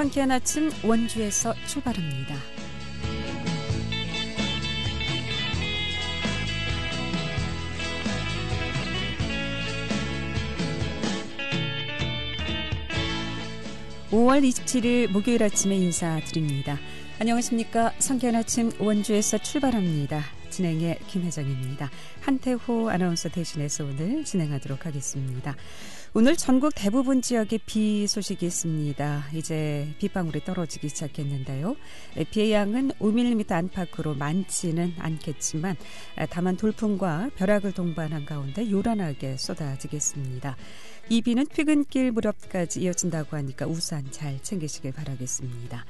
상쾌한 아침 원주에서 출발합니다. (5월 27일) 목요일 아침에 인사드립니다. 안녕하십니까. 상쾌한 아침 원주에서 출발합니다. 진행의 김혜정입니다. 한태호 아나운서 대신해서 오늘 진행하도록 하겠습니다. 오늘 전국 대부분 지역에 비 소식이 있습니다. 이제 빗방울이 떨어지기 시작했는데요. 비의 양은 5mm 안팎으로 많지는 않겠지만 다만 돌풍과 벼락을 동반한 가운데 요란하게 쏟아지겠습니다. 이 비는 퇴근길 무렵까지 이어진다고 하니까 우산 잘 챙기시길 바라겠습니다.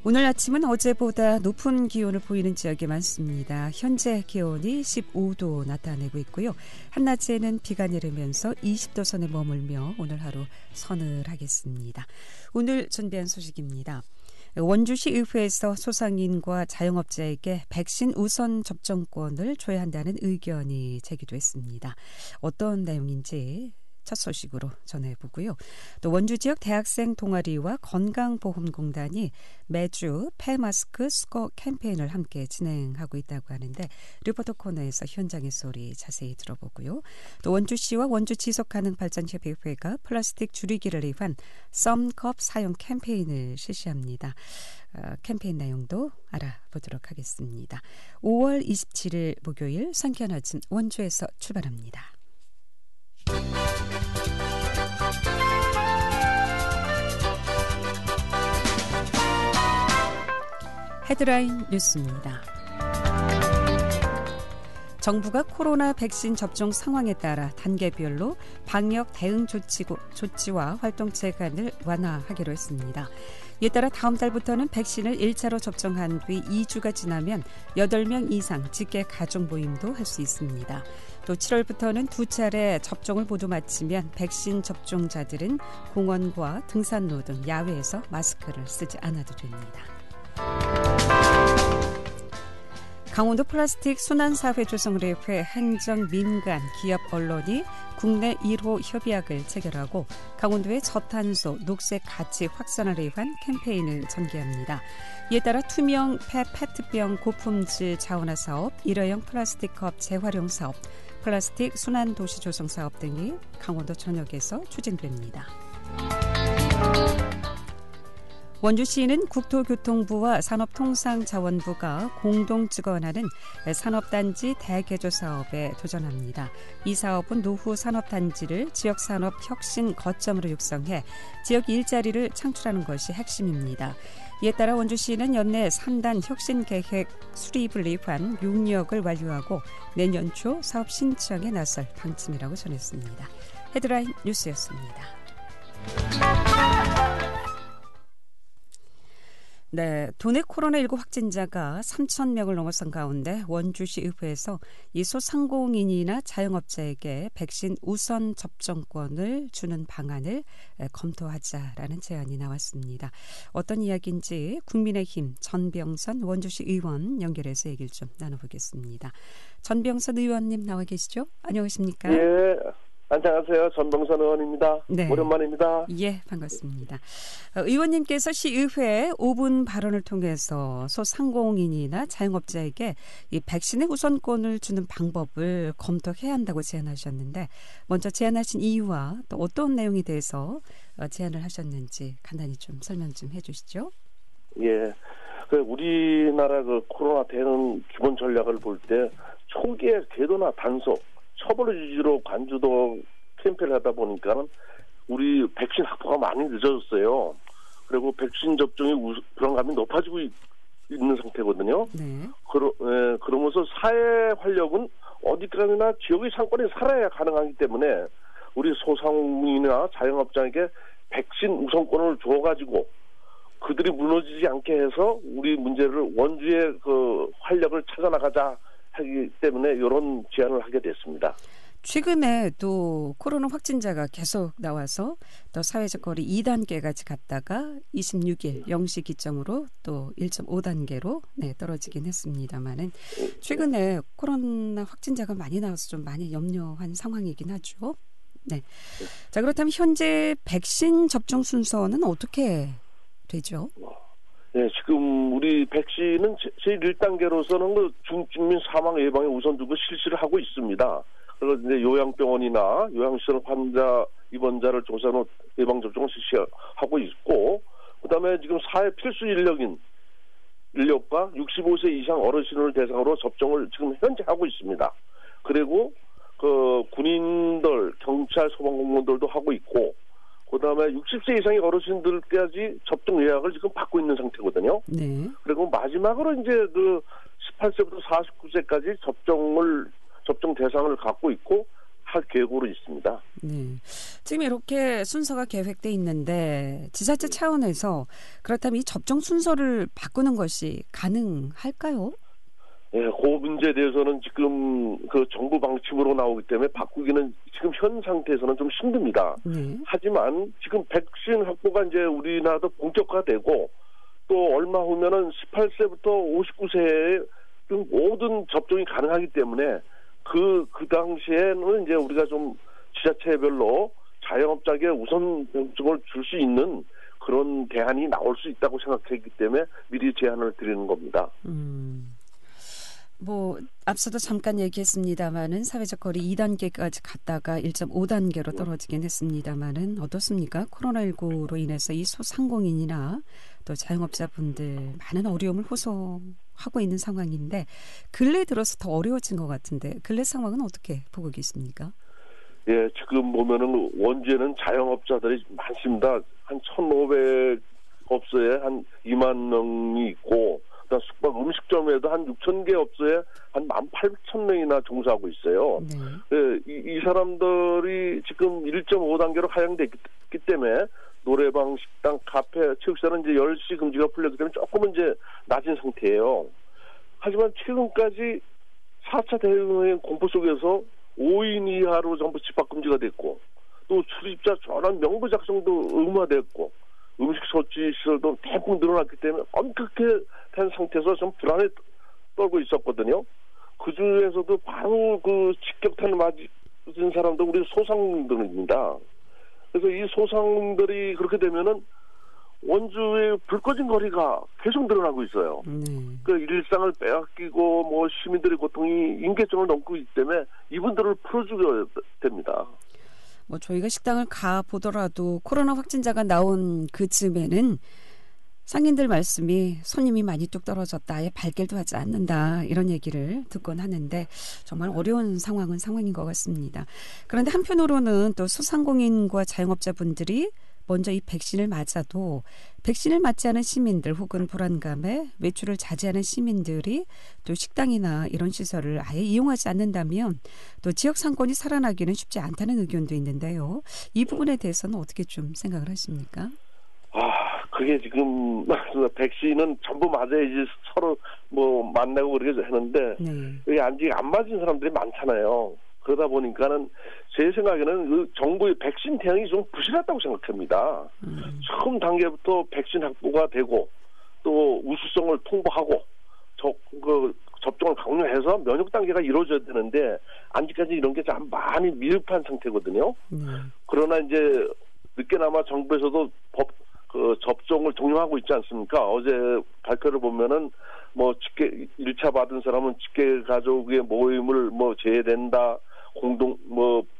오늘 아침은 어제보다 높은 기온을 보이는 지역이 많습니다. 현재 기온이 15도 나타내고 있고요. 한낮에는 비가 내리면서 20도 선에 머물며 오늘 하루 서늘하겠습니다. 오늘 준비한 소식입니다. 원주시 의회에서 소상인과 자영업자에게 백신 우선 접종권을 줘야 한다는 의견이 제기됐습니다. 어떤 내용인지 첫 소식으로 전해보고요. 또 원주 지역 대학생 동아리와 건강보험공단이 매주 폐마스크 수거 캠페인을 함께 진행하고 있다고 하는데 리포터 코너에서 현장의 소리 자세히 들어보고요. 또 원주시와 원주지속가능발전협의회가 플라스틱 줄이기를 위한 썸컵 사용 캠페인을 실시합니다. 캠페인 내용도 알아보도록 하겠습니다. 5월 27일 목요일 상쾌한 아침 원주에서 출발합니다. 헤드라인 뉴스입니다. 정부가 코로나 백신 접종 상황에 따라 단계별로 방역 대응 조치와 활동 제한을 완화하기로 했습니다. 이에 따라 다음 달부터는 백신을 1차로 접종한 뒤 2주가 지나면 8명 이상 직계 가족 모임도 할 수 있습니다. 또 7월부터는 2차례 접종을 모두 마치면 백신 접종자들은 공원과 등산로 등 야외에서 마스크를 쓰지 않아도 됩니다. 강원도 플라스틱 순환사회 조성을 위해 행정, 민간, 기업, 언론이 국내 1호 협약을 체결하고 강원도의 저탄소, 녹색 가치 확산을 위한 캠페인을 전개합니다. 이에 따라 투명 페트병 고품질 자원화 사업, 일회용 플라스틱 컵 재활용 사업, 플라스틱 순환도시 조성 사업 등이 강원도 전역에서 추진됩니다. 원주시는 국토교통부와 산업통상자원부가 공동 주관하는 산업단지 대개조 사업에 도전합니다. 이 사업은 노후 산업단지를 지역산업 혁신 거점으로 육성해 지역 일자리를 창출하는 것이 핵심입니다. 이에 따라 원주시는 연내 3단 혁신계획 수립을 위한 용역을 완료하고 내년 초 사업 신청에 나설 방침이라고 전했습니다. 헤드라인 뉴스였습니다. 네, 도내 코로나19 확진자가 3,000명을 넘어선 가운데 원주시 의회에서 이 소상공인이나 자영업자에게 백신 우선 접종권을 주는 방안을 검토하자라는 제안이 나왔습니다. 어떤 이야기인지 국민의힘 전병선 원주시 의원 연결해서 얘기를 좀 나눠보겠습니다. 전병선 의원님 나와 계시죠? 안녕하십니까? 예. 안녕하세요. 전병선 의원입니다. 네. 오랜만입니다. 예, 반갑습니다. 의원님께서 시의회 5분 발언을 통해서 소상공인이나 자영업자에게 이 백신의 우선권을 주는 방법을 검토해야 한다고 제안하셨는데 먼저 제안하신 이유와 또 어떤 내용에 대해서 제안을 하셨는지 간단히 좀 설명 좀 해주시죠. 예, 우리나라 코로나 대응 기본 전략을 볼 때 초기에 궤도나 단속, 처벌 위주로 관주도 캠페인을 하다 보니까 우리 백신 확보가 많이 늦어졌어요. 그리고 백신 접종의 불안감이 높아지고 있는 상태거든요. 네. 그러면서 사회 활력은 어디까지나 지역의 상권에 살아야 가능하기 때문에 우리 소상공인이나 자영업자에게 백신 우선권을 줘가지고 그들이 무너지지 않게 해서 우리 문제를 원주의 활력을 찾아나가자 하기 때문에 이런 제안을 하게 됐습니다. 최근에 또 코로나 확진자가 계속 나와서 또 사회적 거리 2단계까지 갔다가 26일 0시 기점으로 또 1.5단계로 떨어지긴 했습니다만은 최근에 코로나 확진자가 많이 나와서 좀 많이 염려한 상황이긴 하죠. 네. 자, 그렇다면 현재 백신 접종 순서는 어떻게 되죠? 네, 지금 우리 백신은 제1단계로서는 그 중증민 사망 예방에 우선 두고 실시를 하고 있습니다. 그래서 이제 요양병원이나 요양시설 환자 입원자를 조사한 후 예방 접종을 실시하고 있고, 그다음에 지금 사회 필수 인력과 65세 이상 어르신을 대상으로 접종을 지금 현재 하고 있습니다. 그리고 그 군인들, 경찰, 소방공무원들도 하고 있고, 그다음에 60세 이상의 어르신들까지 접종 예약을 지금 받고 있는 상태거든요. 네. 그리고 마지막으로 이제 그 18세부터 49세까지 접종 대상을 갖고 있고 할 계획으로 있습니다. 네. 지금 이렇게 순서가 계획돼 있는데 지자체 차원에서 그렇다면 이 접종 순서를 바꾸는 것이 가능할까요? 예, 그 문제에 대해서는 지금 그 정부 방침으로 나오기 때문에 바꾸기는 지금 현 상태에서는 좀 힘듭니다. 네. 하지만 지금 백신 확보가 이제 우리나라도 본격화되고 또 얼마 후면은 18세부터 59세에 모든 접종이 가능하기 때문에 그 당시에는 이제 우리가 좀 지자체별로 자영업자에게 우선 접종을 줄 수 있는 그런 대안이 나올 수 있다고 생각했기 때문에 미리 제안을 드리는 겁니다. 뭐 앞서도 잠깐 얘기했습니다마는 사회적 거리 2단계까지 갔다가 1.5단계로 떨어지긴 했습니다마는 어떻습니까? 코로나19로 인해서 이 소상공인이나 또 자영업자분들 많은 어려움을 호소하고 있는 상황인데 근래 들어서 더 어려워진 것 같은데 근래 상황은 어떻게 보고 계십니까? 예, 지금 보면은 원주에는 자영업자들이 많습니다. 한 1,500업소에 한 2만 명이 있고, 그다음 숙박 음식점에도 한 6,000개 업소에 한 18,000명이나 종사하고 있어요. 네. 예, 이 사람들이 지금 1.5단계로 하향됐기 때문에 노래방, 식당, 카페, 체육시설은 이제 10시 금지가 풀렸기 때문에 조금은 이제 낮은 상태예요. 하지만 최근까지 4차 대유행 공포 속에서 5인 이하로 전부 집합금지가 됐고, 또 출입자 전원 명부 작성도 의무화됐고, 음식 소지 시설도 대폭 늘어났기 때문에 엄격해 된 상태에서 좀 불안에 떨고 있었거든요. 그 중에서도 바로 그 직격탄을 맞은 사람도 우리 소상공인들입니다. 그래서 이 소상공인들이 그렇게 되면은 원주의 불 꺼진 거리가 계속 늘어나고 있어요. 그 일상을 빼앗기고 뭐 시민들의 고통이 임계점을 넘고 있기 때문에 이분들을 풀어줘야 됩니다. 뭐 저희가 식당을 가 보더라도 코로나 확진자가 나온 그쯤에는 상인들 말씀이 손님이 많이 뚝 떨어졌다, 아예 발길도 하지 않는다 이런 얘기를 듣곤 하는데 정말 어려운 상황인 것 같습니다. 그런데 한편으로는 또 소상공인과 자영업자분들이 먼저 이 백신을 맞아도 백신을 맞지 않은 시민들 혹은 불안감에 외출을 자제하는 시민들이 또 식당이나 이런 시설을 아예 이용하지 않는다면 또 지역 상권이 살아나기는 쉽지 않다는 의견도 있는데요. 이 부분에 대해서는 어떻게 좀 생각을 하십니까? 그게 지금 백신은 전부 맞아야지 서로 뭐 만나고 그러게 하는데 여기 아직 안 맞은 사람들이 많잖아요. 그러다 보니까는 제 생각에는 그 정부의 백신 대응이 좀 부실했다고 생각합니다. 처음 단계부터 백신 확보가 되고 또 우수성을 통보하고 접종을 강요해서 면역 단계가 이루어져야 되는데 아직까지 이런 게 참 많이 미흡한 상태거든요. 그러나 이제 늦게나마 정부에서도 접종을 독려하고 있지 않습니까? 어제 발표를 보면은 뭐 1차 받은 사람은 직계 가족의 모임을 제외된다.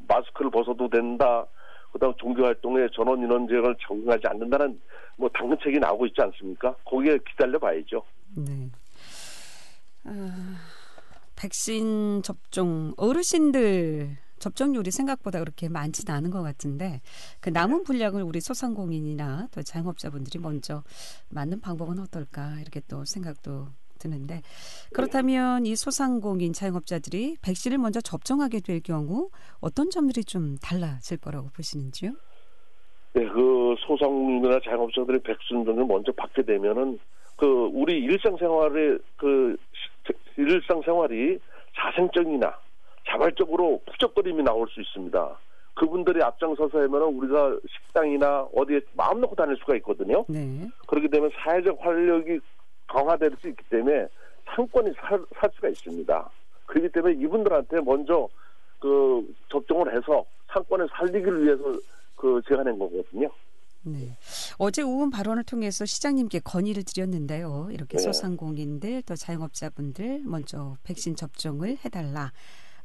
마스크를 벗어도 된다. 그다음 종교 활동에 전원 인원 제한을 적용하지 않는다는 당근책이 나오고 있지 않습니까? 거기에 기다려 봐야죠. 네. 백신 접종 어르신들 접종률이 생각보다 그렇게 많지는 않은 것 같은데 그 남은 분량을 우리 소상공인이나 또 자영업자분들이 먼저 맞는 방법은 어떨까 이렇게 또 생각도 드는데 그렇다면 이 소상공인 자영업자들이 백신을 먼저 접종하게 될 경우 어떤 점들이 좀 달라질 거라고 보시는지요? 네, 그 소상공인이나 자영업자들이 백신 접종을 먼저 받게 되면은 우리 일상생활이 자생적이나 자발적으로 푸적거림이 나올 수 있습니다. 그분들이 앞장서서 하면 우리가 식당이나 어디에 마음 놓고 다닐 수가 있거든요. 네. 그렇게 되면 사회적 활력이 강화될 수 있기 때문에 상권이 살 수가 있습니다. 그렇기 때문에 이분들한테 먼저 접종을 해서 상권을 살리기를 위해서 제가 낸 거거든요. 네. 어제 오은 발언을 통해서 시장님께 건의를 드렸는데요. 이렇게 네. 소상공인들 또 자영업자분들 먼저 백신 접종을 해달라.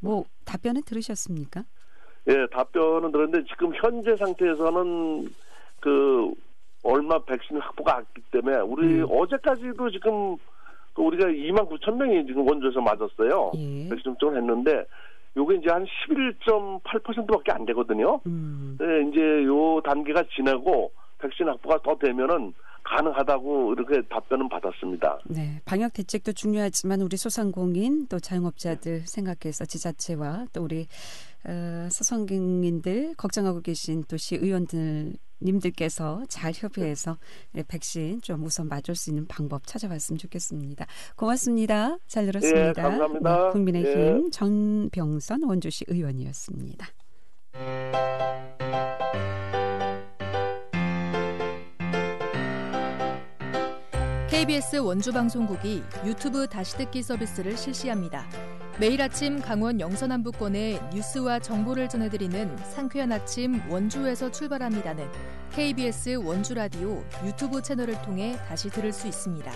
뭐 답변은 들으셨습니까? 예, 답변은 들었는데 지금 현재 상태에서는 얼마 백신 확보가 안 됐기 때문에 우리 어제까지도 지금 우리가 29,000명이 지금 원주에서 맞았어요. 예. 백신 접종을 했는데 요게 이제 한 11.8%밖에 안 되거든요. 네, 이제 요 단계가 지나고 백신 확보가 더 되면은 가능하다고 이렇게 답변은 받았습니다. 네, 방역 대책도 중요하지만 우리 소상공인 또 자영업자들 생각해서 지자체와 또 우리 소상공인들 걱정하고 계신 또 시의원님들께서 잘 협의해서 백신 좀 우선 맞을 수 있는 방법 찾아봤으면 좋겠습니다. 고맙습니다. 잘 들었습니다. 예, 감사합니다. 네, 국민의힘 예. 전병선 원주시 의원이었습니다. KBS 원주방송국이 유튜브 다시 듣기 서비스를 실시합니다. 매일 아침 강원 영서남부권의 뉴스와 정보를 전해드리는 상쾌한 아침 원주에서 출발합니다는 KBS 원주라디오 유튜브 채널을 통해 다시 들을 수 있습니다.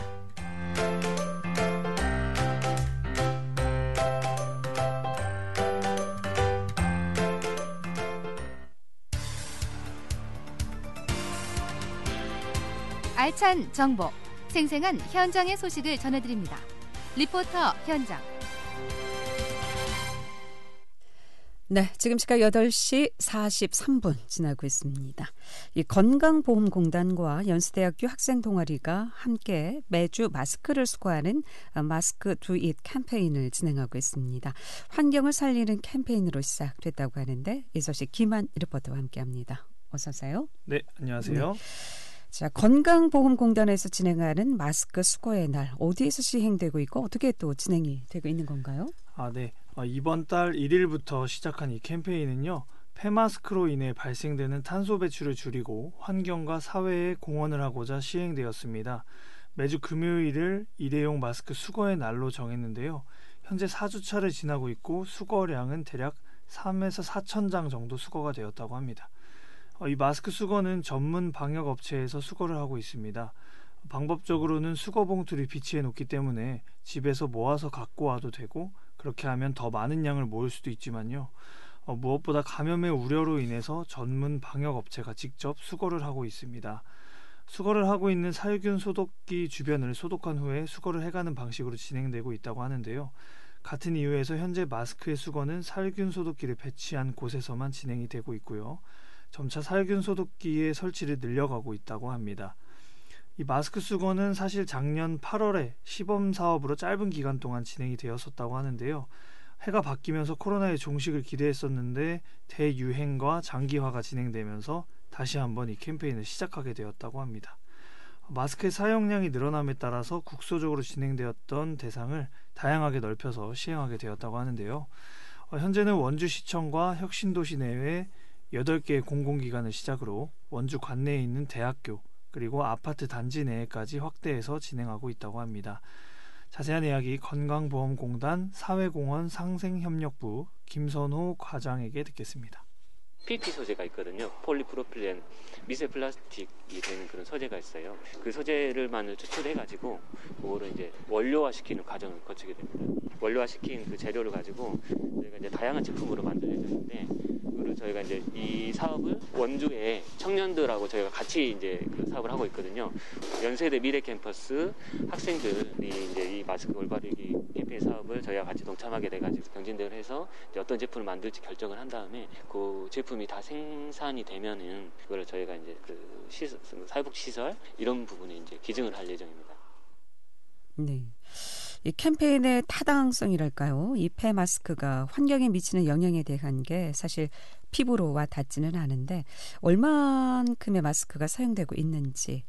알찬 정보, 생생한 현장의 소식을 전해드립니다. 리포터 현장. 네, 지금 시각 8시 43분 지나고 있습니다. 이 건강보험공단과 연세대학교 학생동아리가 함께 매주 마스크를 수거하는 마스크 두 잇 캠페인을 진행하고 있습니다. 환경을 살리는 캠페인으로 시작됐다고 하는데 이 소식 김한 리포터와 함께합니다. 어서 오세요. 네, 안녕하세요. 네. 자, 건강보험공단에서 진행하는 마스크 수거의 날 어디에서 시행되고 있고 어떻게 또 진행이 되고 있는 건가요? 네. 이번 달 1일부터 시작한 이 캠페인은요. 폐마스크로 인해 발생되는 탄소 배출을 줄이고 환경과 사회에 공헌을 하고자 시행되었습니다. 매주 금요일을 일회용 마스크 수거의 날로 정했는데요. 현재 4주차를 지나고 있고 수거량은 대략 3에서 4천 장 정도 수거가 되었다고 합니다. 이 마스크 수거는 전문 방역 업체에서 수거를 하고 있습니다. 방법적으로는 수거 봉투를 비치해 놓기 때문에 집에서 모아서 갖고 와도 되고 그렇게 하면 더 많은 양을 모을 수도 있지만요. 무엇보다 감염의 우려로 인해서 전문 방역 업체가 직접 수거를 하고 있습니다. 수거를 하고 있는 살균 소독기 주변을 소독한 후에 수거를 해가는 방식으로 진행되고 있다고 하는데요. 같은 이유에서 현재 마스크의 수거는 살균 소독기를 배치한 곳에서만 진행이 되고 있고요. 점차 살균 소독기의 설치를 늘려가고 있다고 합니다. 이 마스크 수거는 사실 작년 8월에 시범 사업으로 짧은 기간 동안 진행이 되었었다고 하는데요. 해가 바뀌면서 코로나의 종식을 기대했었는데 대유행과 장기화가 진행되면서 다시 한번 이 캠페인을 시작하게 되었다고 합니다. 마스크의 사용량이 늘어남에 따라서 국소적으로 진행되었던 대상을 다양하게 넓혀서 시행하게 되었다고 하는데요. 현재는 원주시청과 혁신도시 내외 8개의 공공기관을 시작으로 원주 관내에 있는 대학교 그리고 아파트 단지 내에까지 확대해서 진행하고 있다고 합니다. 자세한 이야기 건강보험공단 사회공헌 상생협력부 김선호 과장에게 듣겠습니다. PP 소재가 있거든요. 폴리프로필렌 미세 플라스틱이 되는 그런 소재가 있어요. 그 소재를만을 추출해가지고 그거를 이제 원료화시키는 과정을 거치게 됩니다. 원료화시킨 그 재료를 가지고 저희가 이제 다양한 제품으로 만들 예정인데 그거를 저희가 이제 이 사업을 원주의 청년들하고 저희가 같이 이제 그 사업을 하고 있거든요. 연세대 미래 캠퍼스 학생들이 이제 이 마스크 올바르기 캠페인 사업을 저희가 같이 동참하게 돼가지고 경진대회를 해서 이제 어떤 제품을 만들지 결정을 한 다음에 그 제품이 다 생산이 되면은 그걸 저희가 이제 그 사회복지시설 이런 부분에 이제 기증을 할 예정입니다. 네. 이 캠페인의 타당성이랄까요? 이 폐 마스크가 환경에 미치는 영향에 대한 게 사실 피부로 와 닿지는 않은데 얼만큼의 마스크가 사용되고 있는지.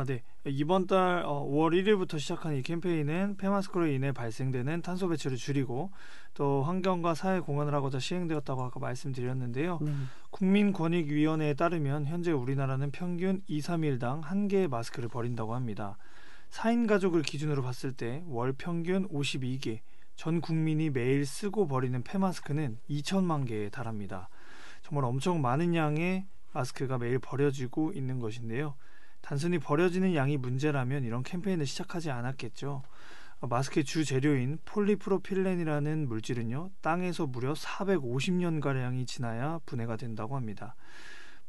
네. 이번 달 5월 1일부터 시작한 이 캠페인은 폐마스크로 인해 발생되는 탄소 배출을 줄이고 또 환경과 사회 공헌을 하고자 시행되었다고 아까 말씀드렸는데요. 국민권익위원회에 따르면 현재 우리나라는 평균 2, 3일당 1개의 마스크를 버린다고 합니다. 4인 가족을 기준으로 봤을 때 월 평균 52개, 전 국민이 매일 쓰고 버리는 폐마스크는 2천만 개에 달합니다. 정말 엄청 많은 양의 마스크가 매일 버려지고 있는 것인데요. 단순히 버려지는 양이 문제라면 이런 캠페인을 시작하지 않았겠죠. 마스크의 주 재료인 폴리프로필렌이라는 물질은요, 땅에서 무려 450년가량이 지나야 분해가 된다고 합니다.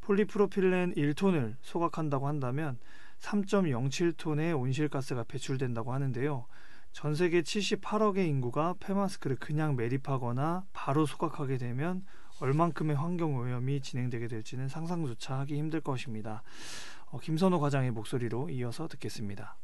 폴리프로필렌 1톤을 소각한다고 한다면 3.07톤의 온실가스가 배출된다고 하는데요. 전 세계 78억의 인구가 폐마스크를 그냥 매립하거나 바로 소각하게 되면 얼만큼의 환경오염이 진행되게 될지는 상상조차 하기 힘들 것입니다. 김선호 과장의 목소리로 이어서 듣겠습니다.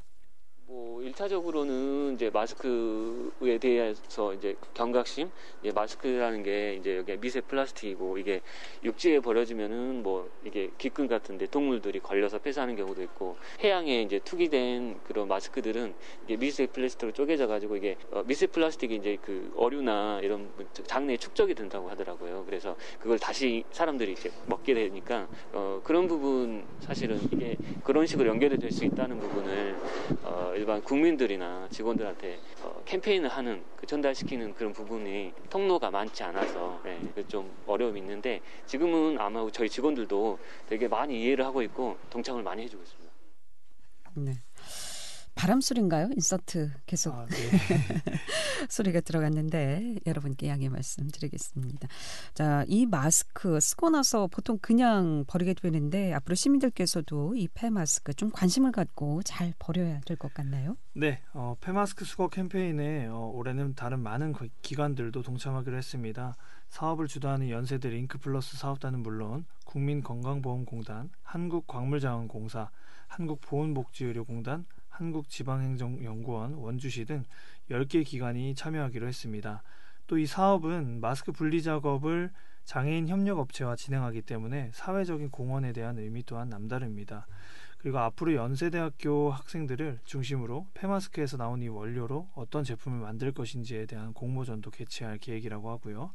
1차적으로는 이제 마스크에 대해서 이제 경각심, 마스크라는 게 이제 여기 미세 플라스틱이고 이게 육지에 버려지면은 뭐 이게 깃근 같은데 동물들이 걸려서 폐사하는 경우도 있고 해양에 이제 투기된 그런 마스크들은 이게 미세 플라스틱으로 쪼개져 가지고 이게 미세 플라스틱이 이제 그 어류나 이런 장내에 축적이 된다고 하더라고요. 그래서 그걸 다시 사람들이 이제 먹게 되니까 그런 부분 사실은 이게 그런 식으로 연결이 될 수 있다는 부분을 일반 국민들이나 직원들한테 캠페인을 하는 전달시키는 그런 부분이 통로가 많지 않아서 좀 어려움이 있는데 지금은 아마 저희 직원들도 되게 많이 이해를 하고 있고 동참을 많이 해주고 있습니다. 네. 바람 소리인가요? 인서트 계속 소리가 들어갔는데 여러분께 양해 말씀드리겠습니다. 자, 이 마스크 쓰고 나서 보통 그냥 버리게 되는데 앞으로 시민들께서도 이 폐마스크 좀 관심을 갖고 잘 버려야 될 것 같나요? 네, 폐마스크 수거 캠페인에 올해는 다른 많은 기관들도 동참하기로 했습니다. 사업을 주도하는 연세대 링크플러스 사업단은 물론 국민건강보험공단, 한국광물자원공사, 한국보건복지의료공단, 한국지방행정연구원, 원주시 등 10개 기관이 참여하기로 했습니다. 또 이 사업은 마스크 분리 작업을 장애인 협력업체와 진행하기 때문에 사회적인 공헌에 대한 의미 또한 남다릅니다. 그리고 앞으로 연세대학교 학생들을 중심으로 폐마스크에서 나온 이 원료로 어떤 제품을 만들 것인지에 대한 공모전도 개최할 계획이라고 하고요.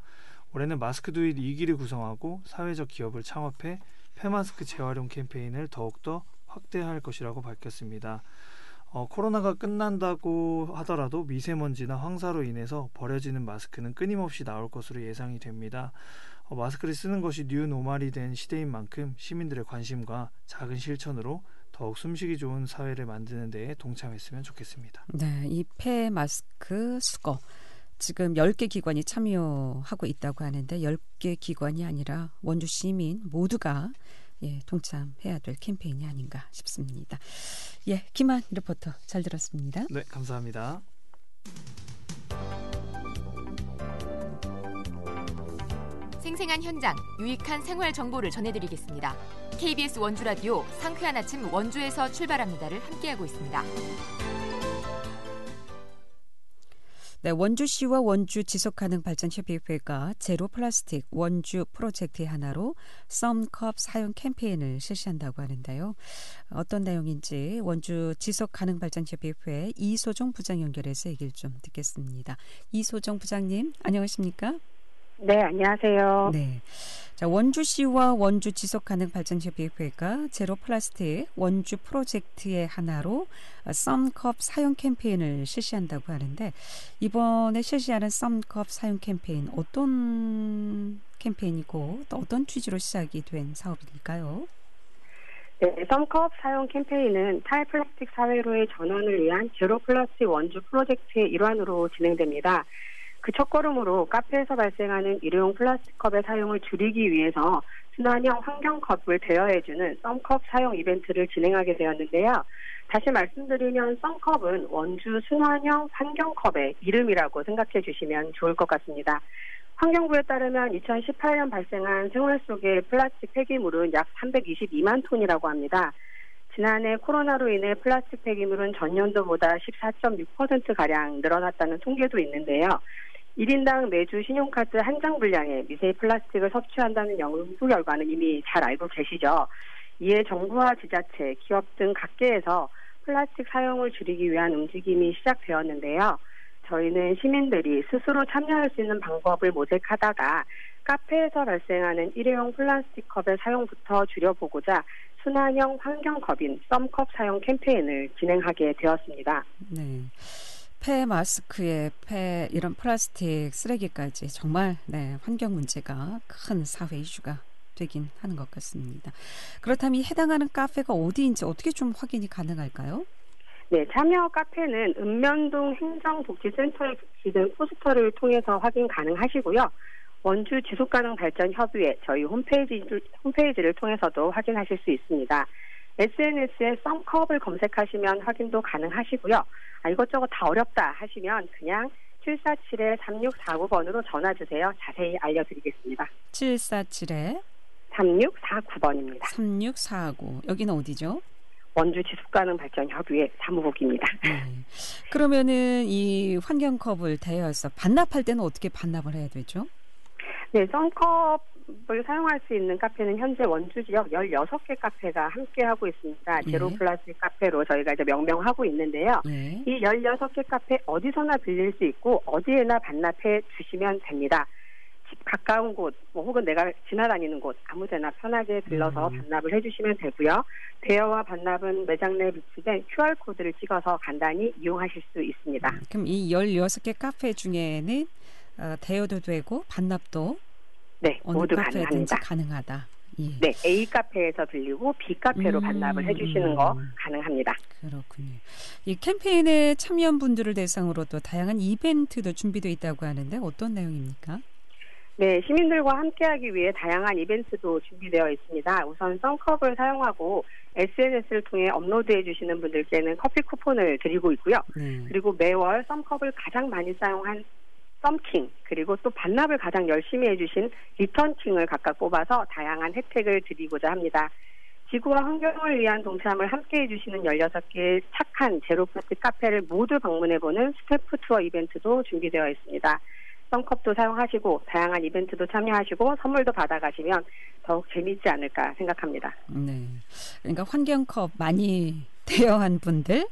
올해는 마스크 두잇 2기를 구성하고 사회적 기업을 창업해 폐마스크 재활용 캠페인을 더욱더 확대할 것이라고 밝혔습니다. 코로나가 끝난다고 하더라도 미세먼지나 황사로 인해서 버려지는 마스크는 끊임없이 나올 것으로 예상이 됩니다. 마스크를 쓰는 것이 뉴노멀이 된 시대인 만큼 시민들의 관심과 작은 실천으로 더욱 숨쉬기 좋은 사회를 만드는 데에 동참했으면 좋겠습니다. 네, 이 폐마스크 수거 지금 10개 기관이 참여하고 있다고 하는데 10개 기관이 아니라 원주 시민 모두가 동참해야 될 캠페인이 아닌가 싶습니다. 김한 리포터 잘 들었습니다. 네, 감사합니다. 생생한 현장, 유익한 생활 정보를 전해드리겠습니다. KBS 원주 라디오 상쾌한 아침 원주에서 출발합니다를 함께하고 있습니다. 네, 원주시와 원주 지속가능발전협의회가 제로 플라스틱 원주 프로젝트의 하나로 썸컵 사용 캠페인을 실시한다고 하는데요. 어떤 내용인지 원주 지속가능발전협의회 이소정 부장 연결해서 얘기를 좀 듣겠습니다. 이소정 부장님, 안녕하십니까? 네, 안녕하세요. 네. 자, 원주시와 원주 지속가능발전협의회가 제로 플라스틱 원주 프로젝트의 하나로 썸컵 사용 캠페인을 실시한다고 하는데 이번에 실시하는 썸컵 사용 캠페인 어떤 캠페인이고 또 어떤 취지로 시작이 된 사업일까요? 네, 썸컵 사용 캠페인은 탈플라스틱 사회로의 전환을 위한 제로 플라스틱 원주 프로젝트의 일환으로 진행됩니다. 그 첫걸음으로 카페에서 발생하는 일회용 플라스틱 컵의 사용을 줄이기 위해서 순환형 환경컵을 대여해주는 썸컵 사용 이벤트를 진행하게 되었는데요. 다시 말씀드리면 썸컵은 원주 순환형 환경컵의 이름이라고 생각해 주시면 좋을 것 같습니다. 환경부에 따르면 2018년 발생한 생활 속의 플라스틱 폐기물은 약 322만 톤이라고 합니다. 지난해 코로나로 인해 플라스틱 폐기물은 전년도보다 14.6%가량 늘어났다는 통계도 있는데요. 1인당 매주 신용카드 한 장 분량의 미세 플라스틱을 섭취한다는 연구 결과는 이미 잘 알고 계시죠. 이에 정부와 지자체, 기업 등 각계에서 플라스틱 사용을 줄이기 위한 움직임이 시작되었는데요. 저희는 시민들이 스스로 참여할 수 있는 방법을 모색하다가 카페에서 발생하는 일회용 플라스틱 컵의 사용부터 줄여보고자 순환형 환경컵인 썸컵 사용 캠페인을 진행하게 되었습니다. 네. 폐 마스크에 폐 이런 플라스틱 쓰레기까지 정말 환경 문제가 큰 사회 이슈가 되긴 하는 것 같습니다. 그렇다면 해당하는 카페가 어디인지 어떻게 좀 확인이 가능할까요? 네, 참여 카페는 읍면동 행정복지센터에 붙이는 포스터를 통해서 확인 가능하시고요. 원주 지속가능발전협의회 저희 홈페이지를 통해서도 확인하실 수 있습니다. SNS에 썸컵을 검색하시면 확인도 가능하시고요. 이것저것 다 어렵다 하시면 그냥 747-3649번으로 전화주세요. 자세히 알려드리겠습니다. 747-3649번입니다. 3649. 여기는 어디죠? 원주 지속가능발전협의회 사무국입니다. 네. 그러면은 이 환경컵을 대여해서 반납할 때는 어떻게 반납을 해야 되죠? 네, 썸컵을 사용할 수 있는 카페는 현재 원주 지역 16개 카페가 함께하고 있습니다. 제로 플라스틱 카페로 저희가 이제 명명하고 있는데요. 이 16개 카페 어디서나 빌릴 수 있고 어디에나 반납해 주시면 됩니다. 집 가까운 곳, 혹은 내가 지나다니는 곳 아무데나 편하게 들러서 반납을 해주시면 되고요. 대여와 반납은 매장 내에 비치된 QR코드를 찍어서 간단히 이용하실 수 있습니다. 그럼 이 16개 카페 중에는 대여도 되고 반납도 모두 카페든지 가능합니다. 가능하다. 예. 네, A 카페에서 빌리고 B 카페로 반납을 해주시는 거 가능합니다. 그렇군요. 이 캠페인에 참여한 분들을 대상으로 또 다양한 이벤트도 준비되어 있다고 하는데 어떤 내용입니까? 네, 시민들과 함께하기 위해 다양한 이벤트도 준비되어 있습니다. 우선 썸컵을 사용하고 SNS를 통해 업로드해 주시는 분들께는 커피 쿠폰을 드리고 있고요. 그리고 매월 썸컵을 가장 많이 사용한 썸킹, 그리고 또 반납을 가장 열심히 해주신 리턴킹을 각각 뽑아서 다양한 혜택을 드리고자 합니다. 지구와 환경을 위한 동참을 함께 해주시는 16개의 착한 제로플라스틱 카페를 모두 방문해보는 스태프 투어 이벤트도 준비되어 있습니다. 썸컵도 사용하시고 다양한 이벤트도 참여하시고 선물도 받아가시면 더욱 재미있지 않을까 생각합니다. 네, 그러니까 환경컵 많이 대여한 분들,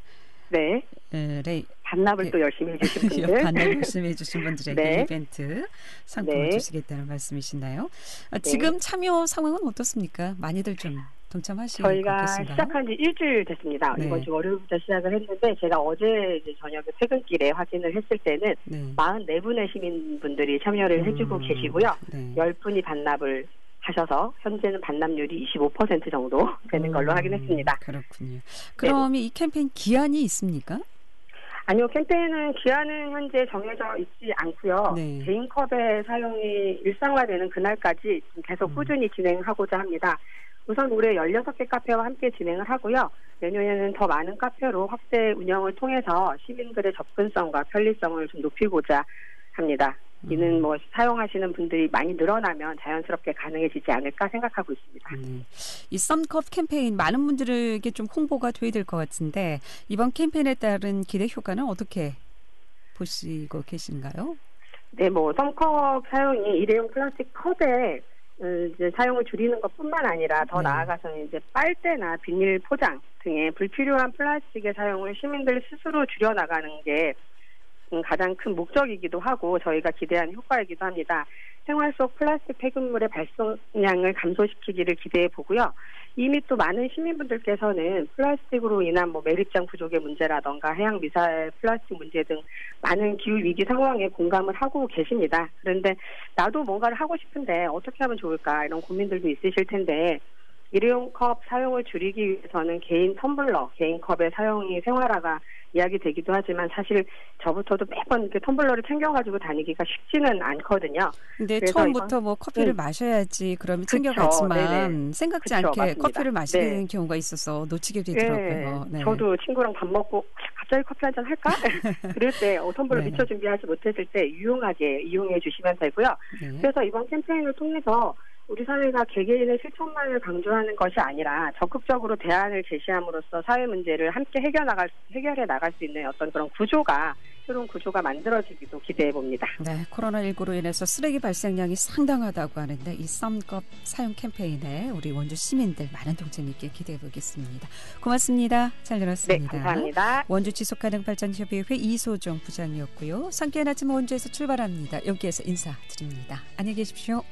반납을 또 열심히 해주신 분들, 반납 열심히 해주신 분들에게 이벤트 상품을 주시겠다는 말씀이신가요? 지금 참여 상황은 어떻습니까? 많이들 좀 동참하시고 저희가 계신가요? 시작한 지 일주일 됐습니다. 이번 주 월요일부터 시작을 했는데 제가 어제 이제 저녁에 퇴근길에 확인을 했을 때는 44분의 시민분들이 참여를 해주고 계시고요. 10분이 반납을 하셔서 현재는 반납률이 25% 정도 되는 걸로 확인했습니다. 그렇군요. 그럼 이 캠페인 기한이 있습니까? 아니요, 캠페인은 기한은 현재 정해져 있지 않고요. 개인컵의 사용이 일상화되는 그날까지 계속 꾸준히 진행하고자 합니다. 우선 올해 16개 카페와 함께 진행을 하고요. 내년에는 더 많은 카페로 확대 운영을 통해서 시민들의 접근성과 편리성을 좀 높이고자 합니다. 이는 사용하시는 분들이 많이 늘어나면 자연스럽게 가능해지지 않을까 생각하고 있습니다. 이 썸컵 캠페인 많은 분들에게 좀 홍보가 돼야 될 것 같은데 이번 캠페인에 따른 기대 효과는 어떻게 보시고 계신가요? 네, 썸컵 사용이 일회용 플라스틱 컵에 이제 사용을 줄이는 것뿐만 아니라 더 나아가서는 이제 빨대나 비닐 포장 등의 불필요한 플라스틱의 사용을 시민들 스스로 줄여나가는 게 가장 큰 목적이기도 하고 저희가 기대하는 효과이기도 합니다. 생활 속 플라스틱 폐기물의 발송량을 감소시키기를 기대해 보고요. 이미 또 많은 시민분들께서는 플라스틱으로 인한 매립장 부족의 문제라던가 해양 미사일 플라스틱 문제 등 많은 기후 위기 상황에 공감을 하고 계십니다. 그런데 나도 뭔가를 하고 싶은데 어떻게 하면 좋을까 이런 고민들도 있으실 텐데 일회용 컵 사용을 줄이기 위해서는 개인 텀블러, 개인 컵의 사용이 생활화가 이야기되기도 하지만 사실 저부터도 매번 이렇게 텀블러를 챙겨가지고 다니기가 쉽지는 않거든요. 근데 처음부터 커피를 마셔야지 그러면 챙겨갔지만 생각지 않게 맞습니다. 커피를 마시게 되는 경우가 있어서 놓치게 되더라고요. 저도 친구랑 밥 먹고 갑자기 커피 한잔 할까? 그럴 때 텀블러 미처 준비하지 못했을 때 유용하게 이용해 주시면 되고요. 그래서 이번 캠페인을 통해서 우리 사회가 개개인의 실천만을 강조하는 것이 아니라 적극적으로 대안을 제시함으로써 사회 문제를 함께 해결해 나갈 수 있는 어떤 그런 새로운 구조가 만들어지기도 기대해 봅니다. 네, 코로나19로 인해서 쓰레기 발생량이 상당하다고 하는데 이 썸컵 사용 캠페인에 우리 원주 시민들 많은 동참 있게 기대해 보겠습니다. 고맙습니다. 잘 들었습니다. 네, 감사합니다. 원주 지속가능발전협의회 이소정 부장이었고요. 상쾌한 아침 원주에서 출발합니다. 여기에서 인사드립니다. 안녕히 계십시오.